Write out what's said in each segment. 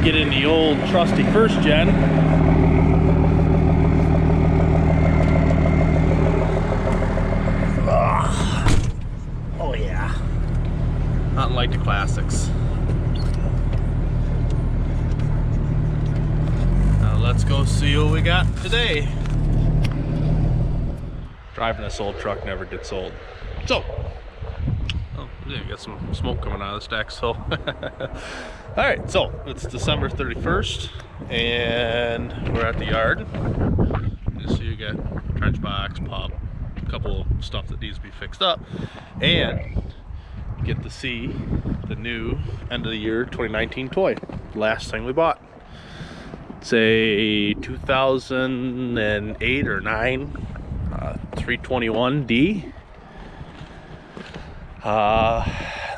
get in the old trusty first gen. Oh yeah, nothing like the classics. Now let's go see what we got today. Driving this old truck never gets old. So, oh, yeah, got some smoke coming out of the stack. So, all right. So it's December 31st, and we're at the yard. You see, you got trench box, pop, a couple of stuff that needs to be fixed up, and get to see the new end of the year 2019 toy. Last thing we bought. It's a 2008 or 9 321D.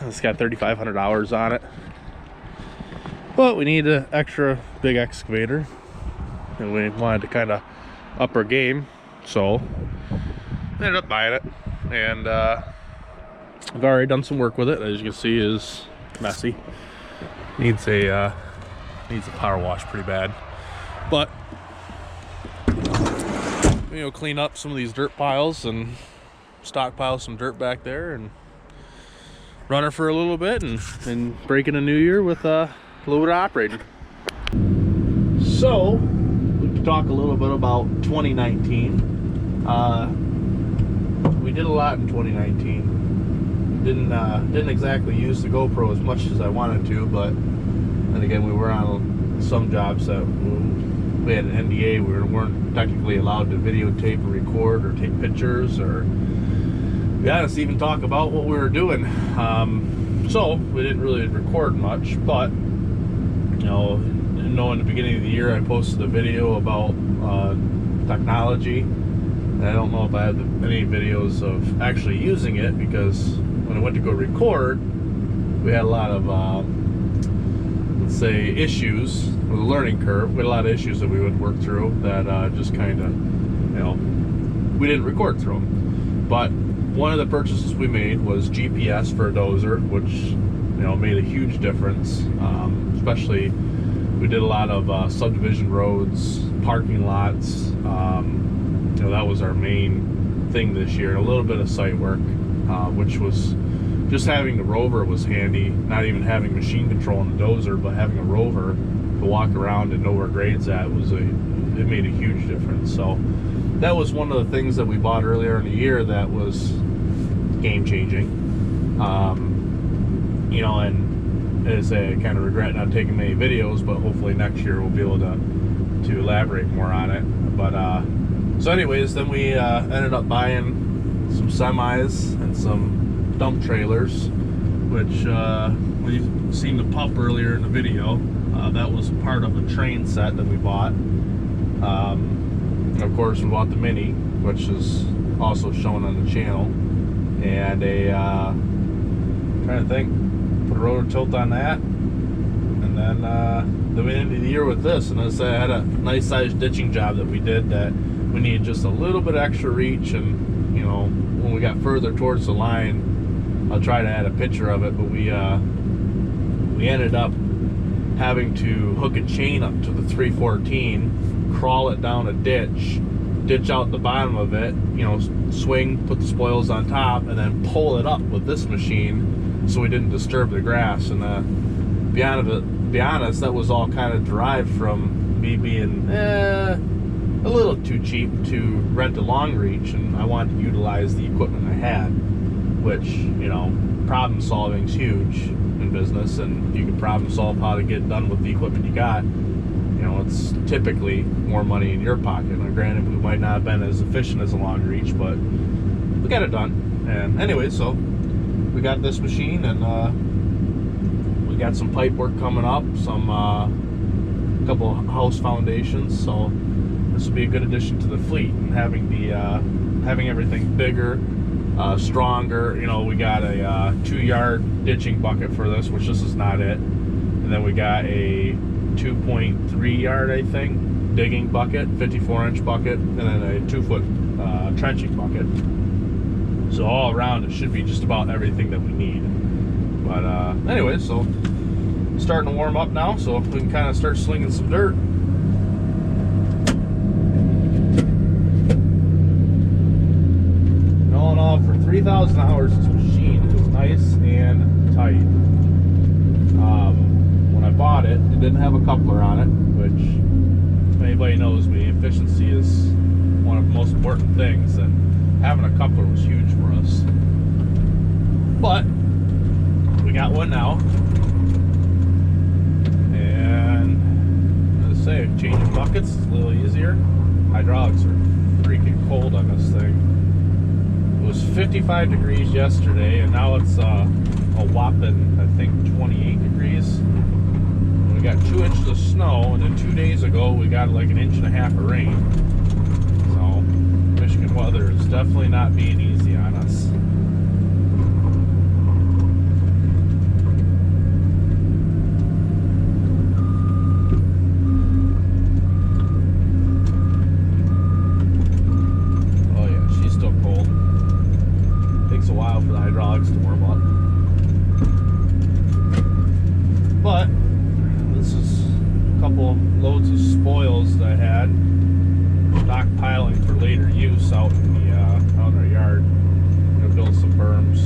It's got 3,500 hours on it, but we need an extra big excavator, and we wanted to kind of up our game, so I ended up buying it. And I've already done some work with it. As you can see, is messy. Needs a power wash pretty bad, but you know, clean up some of these dirt piles and stockpile some dirt back there and run her for a little bit, and break in a new year with a little bit of operating. So we can talk a little bit about 2019. We did a lot in 2019. Didn't exactly use the GoPro as much as I wanted to, but then again, we were on some jobs that we had an NDA. We weren't technically allowed to videotape or record or take pictures, or to be honest, even talk about what we were doing. So we didn't really record much, but you know, in the beginning of the year I posted a video about technology, and I don't know if I had any videos of actually using it, because when I went to go record, we had a lot of let's say issues with the learning curve. We had a lot of issues that we would work through that just kind of, you know, we didn't record through them. But one of the purchases we made was GPS for a dozer, which, you know, made a huge difference. Especially, we did a lot of subdivision roads, parking lots. You know, that was our main thing this year. And a little bit of site work, which was just having the rover was handy. Not even having machine control on the dozer, but having a rover to walk around and know where grade's at it made a huge difference. So that was one of the things that we bought earlier in the year that was game changing. You know, and as I kind of regret not taking many videos, but hopefully next year we'll be able to elaborate more on it. But so anyways, then we ended up buying some semis and some dump trailers, which when you've seen the pup earlier in the video, that was part of a train set that we bought. Of course, we bought the Mini, which is also shown on the channel, and trying to think, put a rotor tilt on that, and then we ended the year with this. And as I had a nice sized ditching job that we did that we needed just a little bit extra reach, and you know, when we got further towards the line, I'll try to add a picture of it, but we ended up having to hook a chain up to the 314, crawl it down a ditch out the bottom of it, you know, swing, put the spoils on top, and then pull it up with this machine so we didn't disturb the grass. And be honest, that was all kind of derived from me being a little too cheap to rent a long reach, and I wanted to utilize the equipment I had, which, you know, problem solving is huge in business, and you can problem solve how to get done with the equipment you got. You know, it's typically more money in your pocket. Now, granted, we might not have been as efficient as a long reach, but we got it done. And anyway, so we got this machine, and we got some pipe work coming up, some couple house foundations. So this will be a good addition to the fleet, and having everything bigger, stronger. You know, we got a 2-yard ditching bucket for this, which this is not it, and then we got a 2.3 yard, I think, digging bucket, 54-inch bucket, and then a 2-foot trenching bucket. So all around, it should be just about everything that we need. But anyway, so starting to warm up now, so we can kind of start slinging some dirt. All in all, for 3,000 hours, this machine is nice and tight. When I bought it, it didn't have a coupler on it, which, if anybody knows me, efficiency is one of the most important things, and having a coupler was huge for us. But we got one now, and as I say, changing buckets is a little easier. Hydraulics are freaking cold on this thing. It was 55 degrees yesterday, and now it's a whopping, I think, 28 degrees. We got 2 inches of snow, and then 2 days ago we got like 1.5 inches of rain. So Michigan weather is definitely not being easy on us. Oh yeah, she's still cold. Takes a while for the hydraulics to warm up. But this is a couple loads of spoils that I had stockpiling for later use out in the out in our yard. I'm gonna build some berms.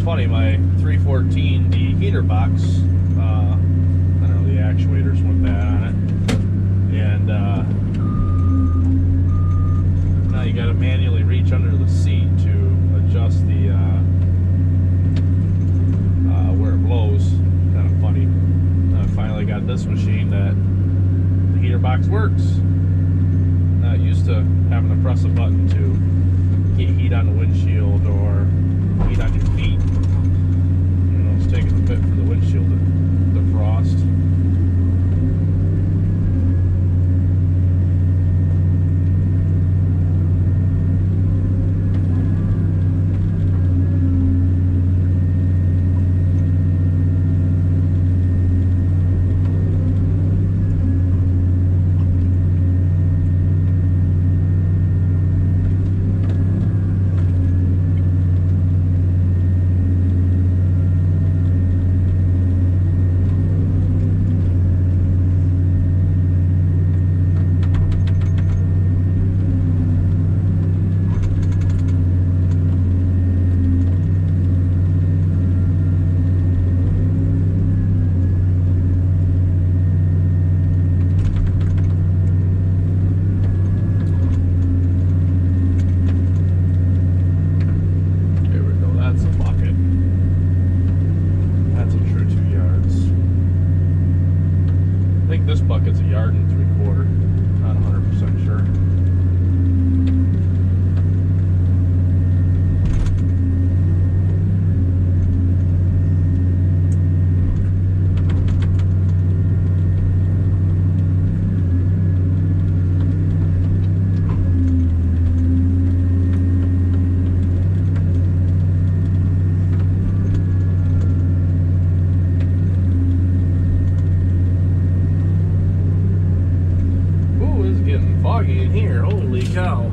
Funny, my 314, the heater box, I don't know, the actuators went bad on it, and now you got to manually reach under the seat to adjust the where it blows. Kind of funny. I finally got this machine that the heater box works. Not used to having to press a button to get heat on the windshield or heat on your feet. You know, it's taking a bit for the windshield to defrost. This bucket's 1.75 yards, not 100% sure. Foggy in here, holy cow.